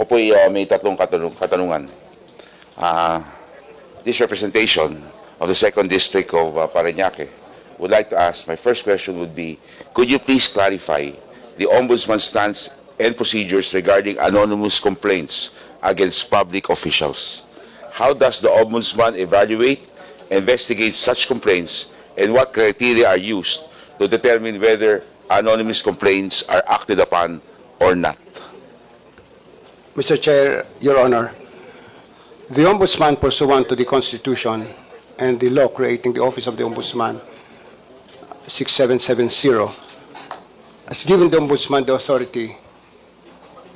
po may tatlong katanungan. This representation of the 2nd District of Parañaque would like to ask, my first question would be, could you please clarify the Ombudsman's stance and procedures regarding anonymous complaints against public officials? How does the Ombudsman evaluate, investigate such complaints, and what criteria are used to determine whether anonymous complaints are acted upon or not? Mr. Chair, Your Honor, the Ombudsman, pursuant to the Constitution and the law creating the Office of the Ombudsman, 6770, has given the Ombudsman the authority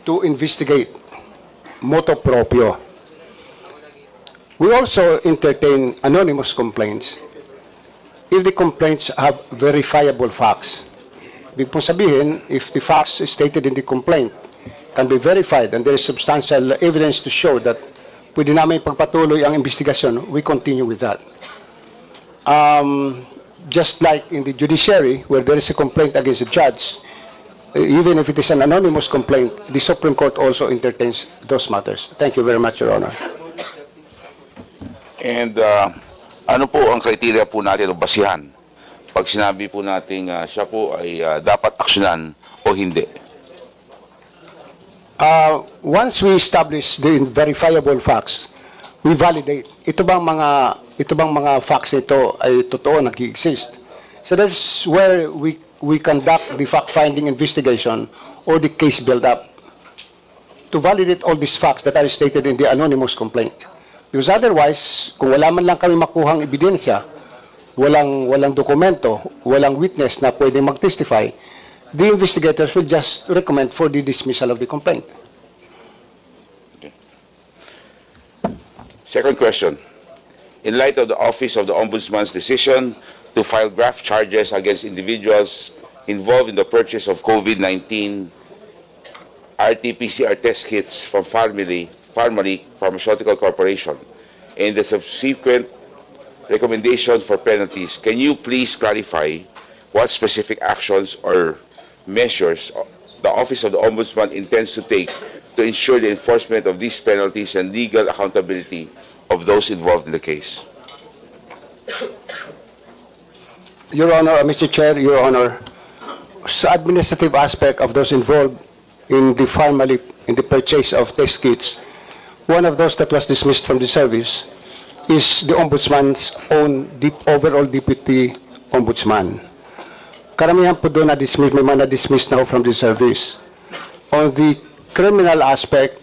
to investigate motu proprio. We also entertain anonymous complaints if the complaints have verifiable facts. Ibig pong sabihin, if the facts stated in the complaint can be verified and there is substantial evidence to show that pwede namin pagpatuloy ang investigasyon, we continue with that. Just like in the judiciary, where there is a complaint against a judge, even if it is an anonymous complaint, the Supreme Court also entertains those matters. Thank you very much, Your Honor. And ano po ang criteria po natin o basihan pag sinabi po natin siya po ay dapat aksyonan o hindi? Once we establish the verifiable facts, we validate. Ito bang mga facts ito ay totoo, nag-exist? So that's where we conduct the fact-finding investigation or the case build-up to validate all these facts that are stated in the anonymous complaint. Because otherwise, kung wala man lang kami makuhang ebidensya, walang dokumento, walang witness na pwede mag-testify, the investigators will just recommend for the dismissal of the complaint. Okay. Second question. In light of the Office of the Ombudsman's decision to file graft charges against individuals involved in the purchase of COVID-19 RT-PCR test kits from Pharmaly Pharmaceutical Corporation and the subsequent recommendations for penalties, can you please clarify what specific actions or measures the Office of the Ombudsman intends to take to ensure the enforcement of these penalties and legal accountability of those involved in the case? Your Honor, Mr. Chair, Your Honor, sa administrative aspect of those involved in the purchase of test kits, one of those that was dismissed from the service is the Ombudsman's own overall Deputy Ombudsman. Karamihan po doon na-dismiss, may mga na-dismiss na from the service. On the criminal aspect,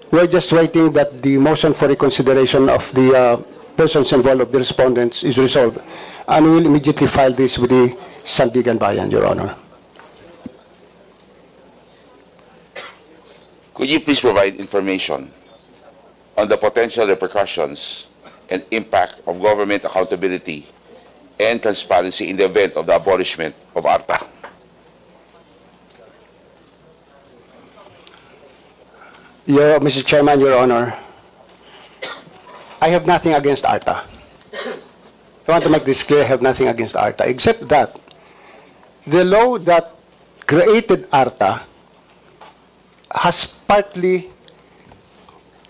we're just waiting that the motion for reconsideration of the persons involved of the respondents is resolved. And we will immediately file this with the Sandigan Bayan, Your Honor. Could you please provide information on the potential repercussions and impact of government accountability and transparency in the event of the abolishment of ARTA? Mr. Chairman, Your Honor, I have nothing against ARTA. I want to make this clear, I have nothing against ARTA, except that the law that created ARTA has partly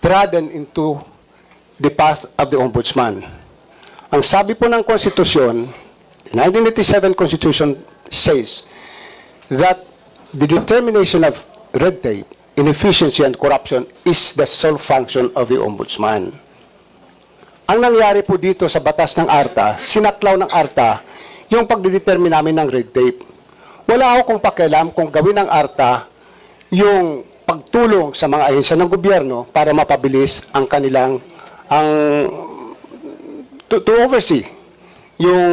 trodden into the path of the Ombudsman. Ang sabi po ng Konstitusyon, the 1987 Constitution says that the determination of red tape, inefficiency, and corruption is the sole function of the Ombudsman. Ang nangyari po dito sa batas ng ARTA, sinaklaw ng ARTA yung pagdidetermine namin ng red tape. Wala ako kung pakialam kung gawin ng ARTA yung pagtulong sa mga ahensya ng gobyerno para mapabilis ang kanilang to oversee yung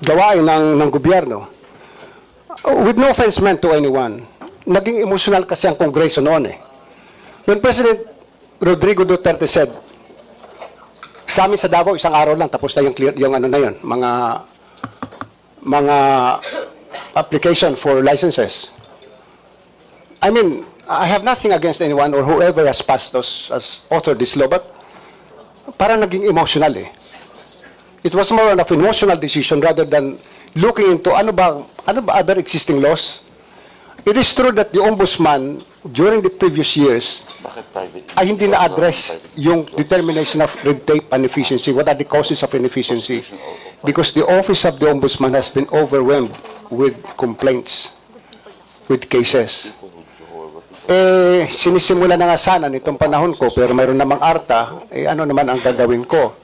gawain ng gobyerno. With no offense meant to anyone, naging emotional kasi ang Kongreso noon eh. When President Rodrigo Duterte said, sa amin sa Davao, isang araw lang, tapos na yung ano na yun, mga application for licenses. I mean, I have nothing against anyone or whoever has passed has authored this law, but parang naging emotional eh. It was more of an emotional decision rather than looking into ano ba other existing laws. It is true that the ombudsman during the previous years Bakit private? ay hindi na-address yung determination of red tape and efficiency. What are the causes of inefficiency? Because the office of the ombudsman has been overwhelmed with complaints, with cases. Sinisimula na nga sana nitong panahon ko, pero mayroon namang ARTA, ano naman ang gagawin ko?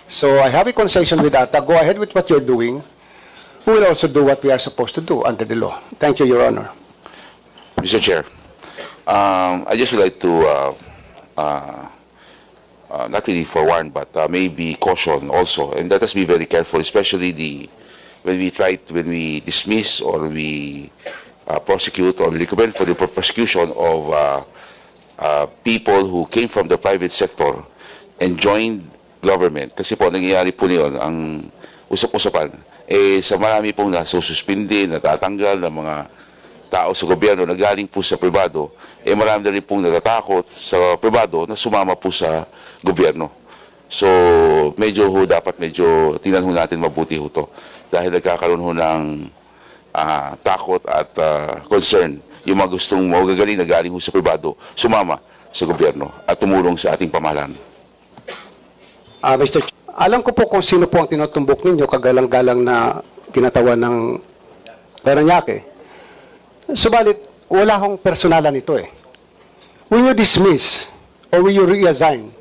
So I have a conversation with ARTA. Go ahead with what you're doing. We will also do what we are supposed to do under the law. Thank you, Your Honor. Mr. Chair, I just would like to not really forewarn, but maybe caution also, and let us be very careful, especially when we dismiss or we prosecute or recommend for the prosecution of people who came from the private sector and joined government. Kasi po, nangyayari po niyon, ang usap-usapan, sa marami pong nasususpindi, natatanggal ng mga tao sa gobyerno na galing po sa pribado, marami na rin pong natatakot sa pribado na sumama po sa gobyerno. So, dapat tingnan ho natin mabuti ho to. Dahil nagkakaroon ho ng takot at concern yung mga gustong magagaling na galing ho sa pribado, sumama sa gobyerno at tumulong sa ating pamahalaan. Mr. Alam ko po kung sino po ang tinutumbok ninyo, kagalang-galang na kinatawan ng Paranaque. Subalit, wala akong personalan ito eh. When you dismiss or when you reassign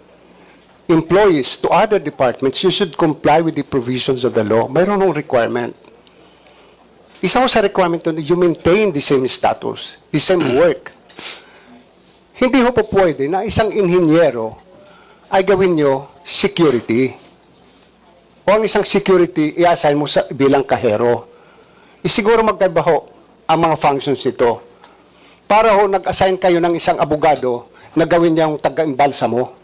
employees to other departments, you should comply with the provisions of the law. Mayroon ng requirement. Isa ko sa requirement doon, you maintain the same status, the same work. Hindi ho po pwede na isang inhinyero ay gawin nyo security. O ang isang security, i-assign mo bilang kahero. Siguro magkaiba ho ang mga functions nito. Para ho nag-assign kayo ng isang abogado na gawin niyang taga-imbalsa mo.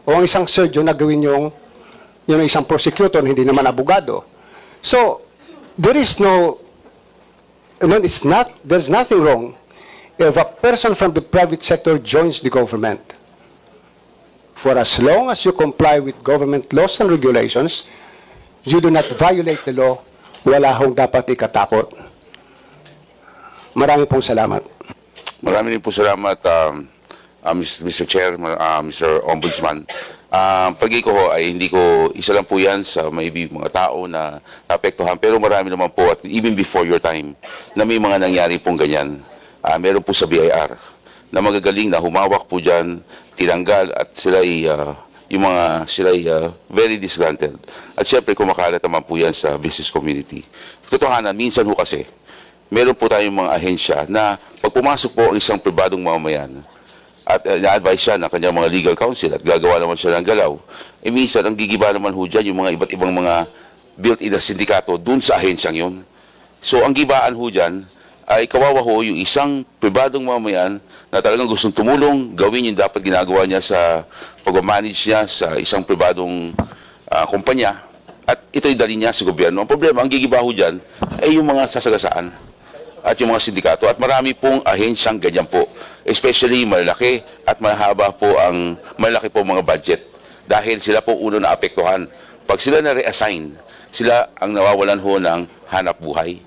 O ang isang surgeon na gawin yung isang prosecutor, hindi naman abogado. So, there's nothing wrong if a person from the private sector joins the government. For as long as you comply with government laws and regulations, you do not violate the law, wala hong dapat ikatakot. Marami pong salamat. Marami rin po salamat, Mr. Chair, Mr. Ombudsman. Pagiging ko ho ay hindi ko, isa lang po yan sa maybe mga tao na naapektuhan, pero marami naman po, at even before your time, na may mga nangyari pong ganyan. Meron po sa BIR, na magagaling na humawak po dyan, tinanggal, at sila very disgruntled. At syempre, kumakalat naman po yan sa business community. Totohanan, minsan ho kasi, meron po tayong mga ahensya na pag pumasok po ang isang pribadong mamamayan at na-advise siya ng kanyang mga legal counsel at gagawa naman siya ng galaw, minsan ang gigiba naman ho dyan yung mga iba't ibang mga built-in na sindikato dun sa ahensyang yun. So ang gibaan ho dyan ay kawawa ho yung isang pribadong mamamayan na talagang gustong tumulong, gawin yung dapat ginagawa niya sa pag-manage niya sa isang pribadong kumpanya at ito'y dali niya sa gobyerno. Ang problema, ang gigiba ho dyan ay yung mga sasagasaan at yung mga sindikato. At marami pong ahensyang ganyan po. Especially malaki at mahaba po malaki po mga budget. Dahil sila po uno na apektuhan. Pag sila na-reassign, sila ang nawawalan ho ng hanap buhay.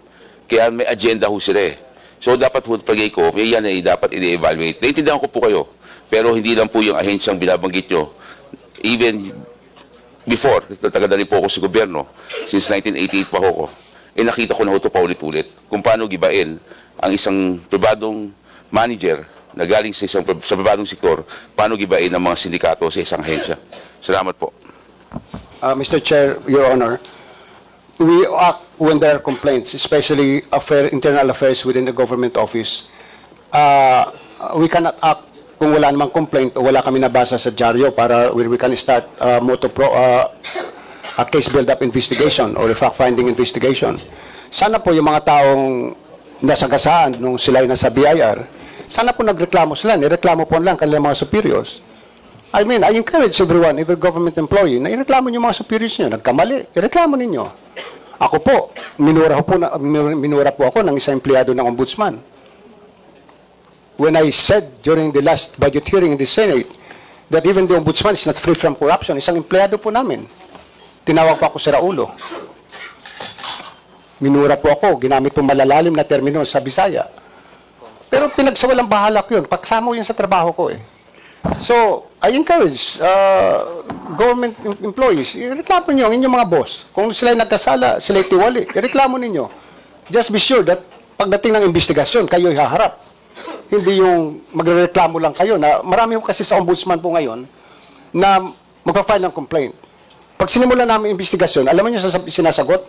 Kaya may agenda ho sila eh. So dapat ho, pagay ko, yan ay dapat i-evaluate. Naintindihan ko po kayo. Pero hindi lang po yung ahensyang binabanggit nyo. Even before, natagal na rin po ako sa gobyerno. Since 1988 pa ako. Nakita ko na ito paulit-ulit kung paano gibain ang isang pribadong manager na galing sa pribadong sektor, paano gibain ang mga sindikato sa isang ahensya. Salamat po. Mr. Chair, Your Honor, we act when there are complaints, especially internal affairs within the government office. We cannot act kung wala namang complaint o wala kami nabasa sa dyaryo para we can start a case build-up investigation or a fact-finding investigation. Sana po yung mga taong nasagasaan nung sila ay nasa BIR, sana po nagreklamo sila, nireklamo po lang kanilang mga superiors. I encourage everyone, every government employee, na ireklamo niyo mga superiors niyo, nagkamali, ireklamo ninyo. Ako po, minura po ako ng isang empleyado ng ombudsman. When I said during the last budget hearing in the Senate that even the ombudsman is not free from corruption, isang empleyado po namin. Tinawag pa ako si Raulo. Minura po ako, ginamit po malalalim na termino sa Bisaya. Pero pinagsawalang bahala ko yun. Pagsama ko yun sa trabaho ko eh. So, I encourage government employees, ireklamo nyo ang inyong mga boss. Kung sila'y nagkasala, sila'y tiwali, ireklamo ninyo. Just be sure that pagdating ng investigasyon, kayo'y haharap. Hindi yung magreklamo lang kayo. Na marami ko kasi sa ombudsman po ngayon na magpa-file ng complaint. Pag sinimula namin investigasyon, alam mo nyo sinasagot?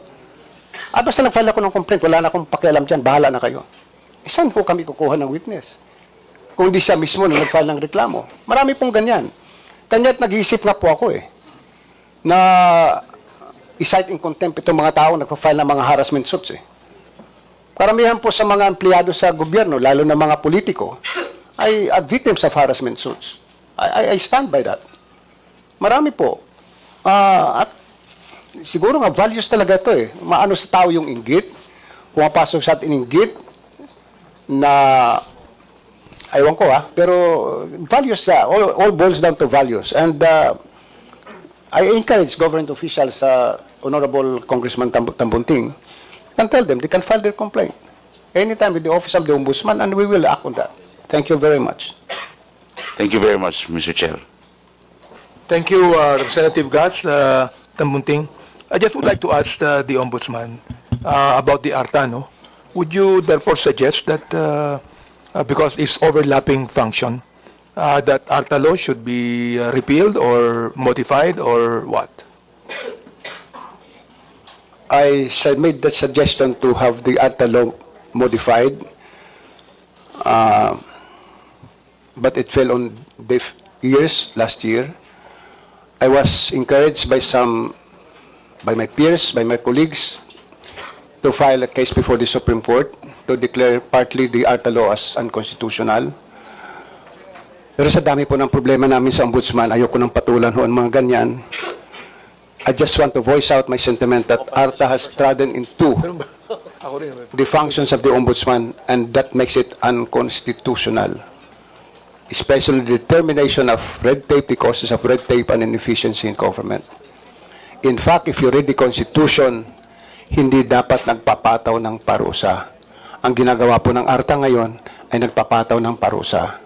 Basta nag-file ako ng complaint, wala na akong pakialam dyan, bahala na kayo. Saan po kami kukuha ng witness? Kung di siya mismo na nag-file ng reklamo. Marami pong ganyan. Kanya't nag-iisip nga po ako na i-cite in contempt itong mga tao nagpa-file ng mga harassment suits Karamihan po sa mga empleyado sa gobyerno, lalo na mga politiko, ay victims of harassment suits. I stand by that. Marami po. At siguro nga values talaga ito Maano sa tao yung inggit, pumapasok sa atin inggit na aywan ko pero values all boils down to values. And I encourage government officials, Honorable Congressman Tambunting, can tell them they can file their complaint anytime with the Office of the Ombudsman, and we will act on that. Thank you very much. Thank you very much, Mr. Chair. Thank you, Representative Gas, Tambunting. I just would like to ask the Ombudsman about the ARTA, no? Would you therefore suggest that, because it's overlapping function, that ARTA law should be repealed or modified or what? I made that suggestion to have the ARTA law modified, but it fell on deaf ears last year. I was encouraged by my peers, by my colleagues, to file a case before the Supreme Court to declare partly the ARTA law as unconstitutional. Pero sa dami po ng problema namin sa Ombudsman, ayoko nang patulan ang mga ganyan. I just want to voice out my sentiment that ARTA has trodden into the functions of the Ombudsman, and that makes it unconstitutional. Especially the determination of red tape, the causes of red tape and inefficiency in government. In fact, if you read the Constitution, hindi dapat nagpapataw ng parusa. Ang ginagawa po ng ARTA ngayon ay nagpapataw ng parusa.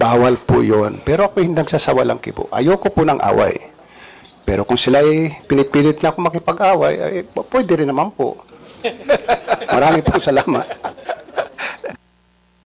Bawal po yun. Pero ako hindi nagsasawalang kibo. Ayoko po ng away. Pero kung sila pinipilit na ako makipag-away, pwede rin naman po. Marami po salamat.